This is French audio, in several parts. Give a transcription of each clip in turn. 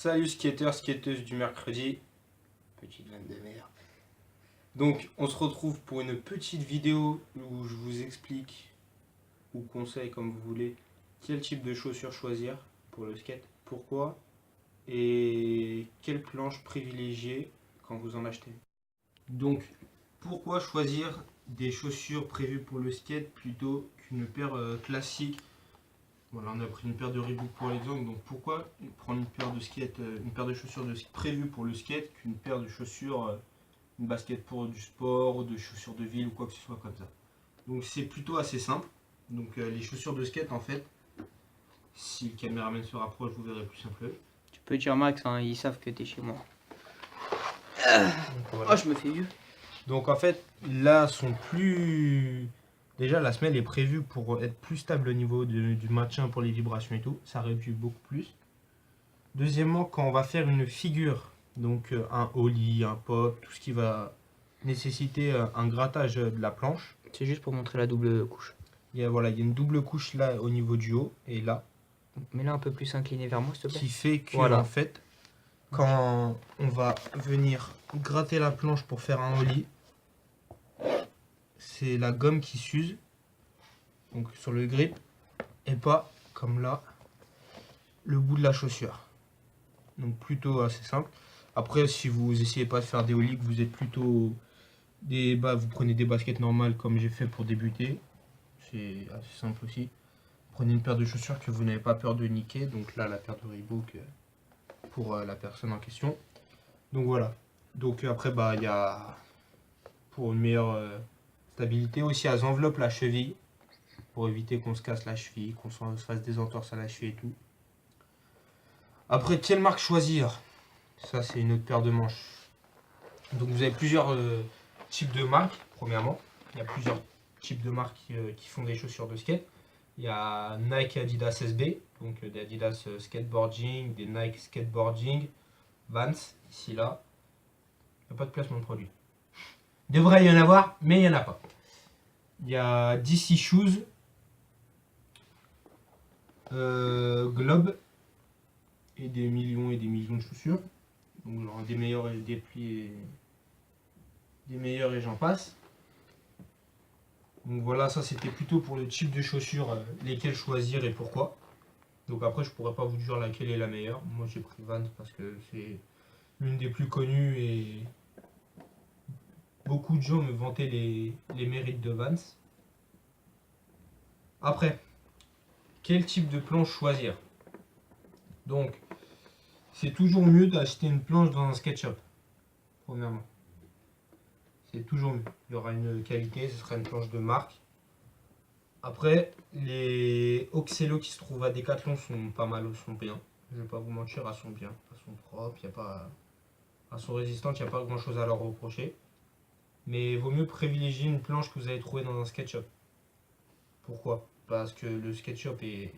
Salut skateurs, skateuses du mercredi. Petite vanne de merde. Donc on se retrouve pour une petite vidéo où je vous explique, ou conseille comme vous voulez, quel type de chaussures choisir pour le skate, pourquoi, et quelle planche privilégier quand vous en achetez. Donc pourquoi choisir des chaussures prévues pour le skate plutôt qu'une paire classique. Voilà, on a pris une paire de Reebok pour l'exemple, donc pourquoi prendre une paire de skate, une paire de chaussures prévues pour le skate qu'une paire de chaussures, une basket pour du sport, ou de chaussures de ville ou quoi que ce soit comme ça. Donc c'est plutôt assez simple. Donc les chaussures de skate en fait, si le caméraman se rapproche, vous verrez plus simple. Tu peux dire Max, hein, ils savent que t'es chez moi. Donc, voilà. Oh, je me fais vieux. Donc en fait, là sont plus. Déjà, la semelle est prévue pour être plus stable au niveau du maintien pour les vibrations et tout. Ça réduit beaucoup plus. Deuxièmement, quand on va faire une figure, donc un ollie, un pop, tout ce qui va nécessiter un grattage de la planche. C'est juste pour montrer la double couche. Il y a une double couche là au niveau du haut et là. Mets-la un peu plus incliné vers moi, s'il te plaît. Qui fait que, voilà. En fait, quand on va venir gratter la planche pour faire un ollie, c'est la gomme qui s'use, donc sur le grip, et pas comme là, le bout de la chaussure. Donc plutôt assez simple. Après, si vous essayez pas de faire des ollies, que vous êtes plutôt vous prenez des baskets normales comme j'ai fait pour débuter, c'est assez simple aussi. Prenez une paire de chaussures que vous n'avez pas peur de niquer, donc là la paire de Reebok pour la personne en question. Donc voilà. Donc après il y a pour une meilleure stabilité aussi à enveloppe la cheville pour éviter qu'on se casse la cheville, qu'on se fasse des entorses à la cheville et tout. Après, quelle marque choisir? Ça, c'est une autre paire de manches. Donc vous avez plusieurs types de marques, premièrement. Il y a plusieurs types de marques qui font des chaussures de skate. Il y a Nike et Adidas SB, donc des Adidas Skateboarding, des Nike Skateboarding, Vans, ici là. Il n'y a pas de placement de produit. Il devrait y en avoir, mais il n'y en a pas. Il y a DC Shoes, Globe, et des millions de chaussures. Donc genre des meilleurs et des plis des meilleurs et j'en passe. Donc voilà, ça c'était plutôt pour le type de chaussures, lesquelles choisir et pourquoi. Donc après je pourrais pas vous dire laquelle est la meilleure. Moi j'ai pris Vans parce que c'est l'une des plus connues et beaucoup de gens me vantaient les mérites de Vans. Après, quel type de planche choisir? Donc c'est toujours mieux d'acheter une planche dans un skate shop, premièrement. C'est toujours mieux. Il y aura une qualité, ce sera une planche de marque. Après, les Oxelo qui se trouvent à Decathlon sont pas mal, sont bien. Je vais pas vous mentir, elles sont bien. Elles sont propres, elles sont résistantes, il n'y a pas grand chose à leur reprocher. Mais il vaut mieux privilégier une planche que vous allez trouver dans un skate shop. Pourquoi? Parce que le skate shop est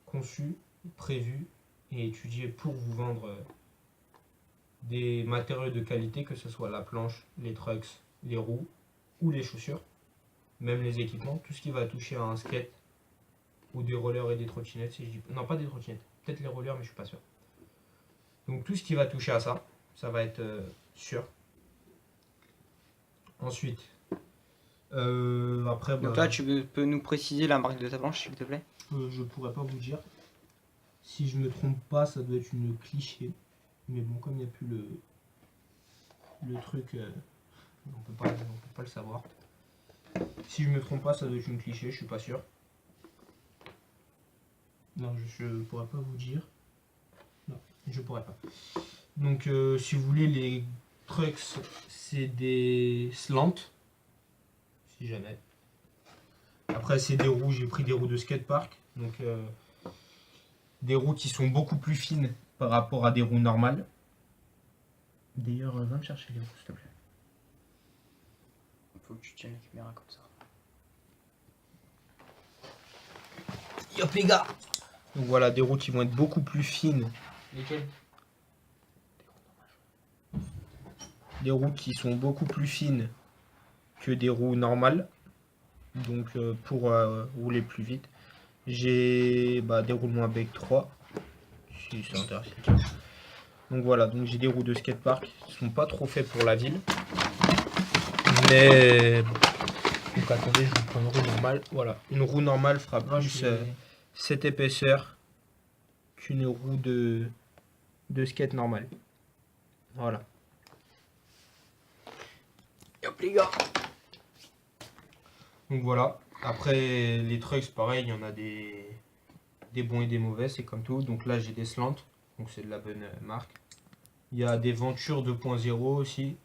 conçu, prévu et étudié pour vous vendre des matériaux de qualité, que ce soit la planche, les trucks, les roues ou les chaussures, même les équipements, tout ce qui va toucher à un skate ou des rollers et des trottinettes, si je dis non, pas des trottinettes, peut-être les rollers, mais je suis pas sûr. Donc tout ce qui va toucher à ça, ça va être sûr. Ensuite, après, Donc là, tu peux nous préciser la marque de ta planche, s'il te plaît? Je pourrais pas vous dire. Si je me trompe pas, ça doit être une cliché. Mais bon, comme il n'y a plus le truc, on peut pas le savoir. Si je me trompe pas, ça doit être une cliché, je suis pas sûr. Non, je pourrais pas vous dire. Non, je pourrais pas. Donc, si vous voulez, les trucks, c'est des slants. Si jamais. Après, c'est des roues, j'ai pris des roues de skatepark. Donc, des roues qui sont beaucoup plus fines par rapport à des roues normales. D'ailleurs, va me chercher les roues, s'il te plaît. Faut que tu tiennes la caméra comme ça. Yop les gars! Donc voilà, des roues qui vont être beaucoup plus fines. Lesquelles? Des roues qui sont beaucoup plus fines que des roues normales. Donc pour rouler plus vite. J'ai des roulements avec 3. Si c'est intéressant. Donc voilà, donc j'ai des roues de skatepark qui sont pas trop faits pour la ville. Mais bon. Donc attendez, je vous prends une roue normale. Voilà, une roue normale fera plus cette épaisseur qu'une roue de skate normale. Voilà. Et hop les gars. Donc voilà. Après les trucks, pareil, il y en a des bons et des mauvais, c'est comme tout. Donc là j'ai des slants, donc c'est de la bonne marque. Il y a des Ventures 2.0 aussi.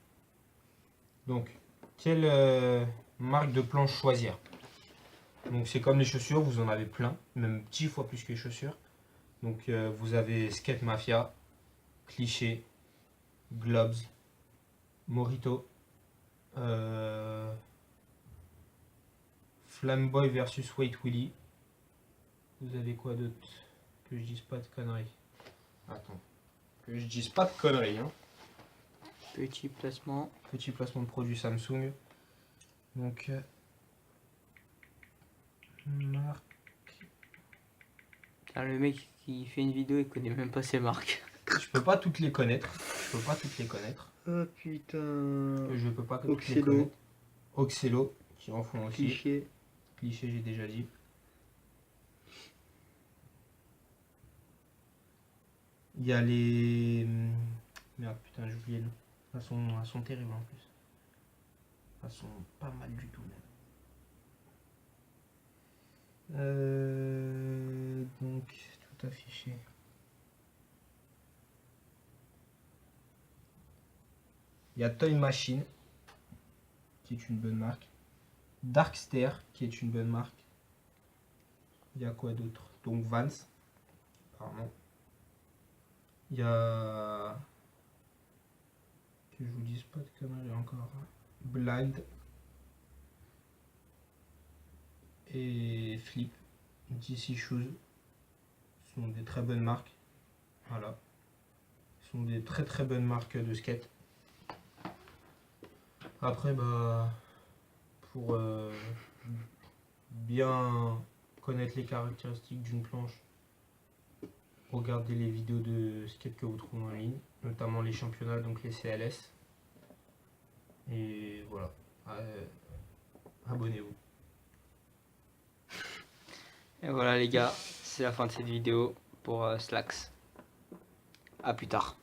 Donc, quelle marque de planche choisir? Donc c'est comme les chaussures, vous en avez plein, même 10 fois plus que les chaussures. Donc vous avez Skate Mafia, Cliché, Globs, Morito, Flamboy versus White Willy. Vous avez quoi d'autre? Que je dise pas de conneries. Attends. Que je dise pas de conneries. Hein. Petit placement. Petit placement de produit Samsung. Donc, marque. Ah, le mec qui fait une vidéo, il connaît même pas ses marques. Je peux pas toutes les connaître. Oh putain. Je peux pas toutes les Oxelo. connaître. Oxelo, qui en font aussi. Cliché. Cliché, j'ai déjà dit. Il y a les. Merde, putain, j'ai oublié le nom. Elles sont terribles en plus. Elles sont pas mal du tout même. Donc, tout affiché. Il y a Toy Machine, qui est une bonne marque. Darkster, qui est une bonne marque. Il y a quoi d'autre? Donc Vans, apparemment. Il y a... Que je vous dise pas de conneries encore. Blind. Et Flip. DC Shoes. Ce sont des très bonnes marques. Voilà. Ce sont des très très bonnes marques de skate. Après, bah, pour bien connaître les caractéristiques d'une planche, regardez les vidéos de skate que vous trouvez en ligne, notamment les championnats, donc les CLS. Et voilà. Abonnez-vous. Et voilà les gars, c'est la fin de cette vidéo pour Slacks. A plus tard.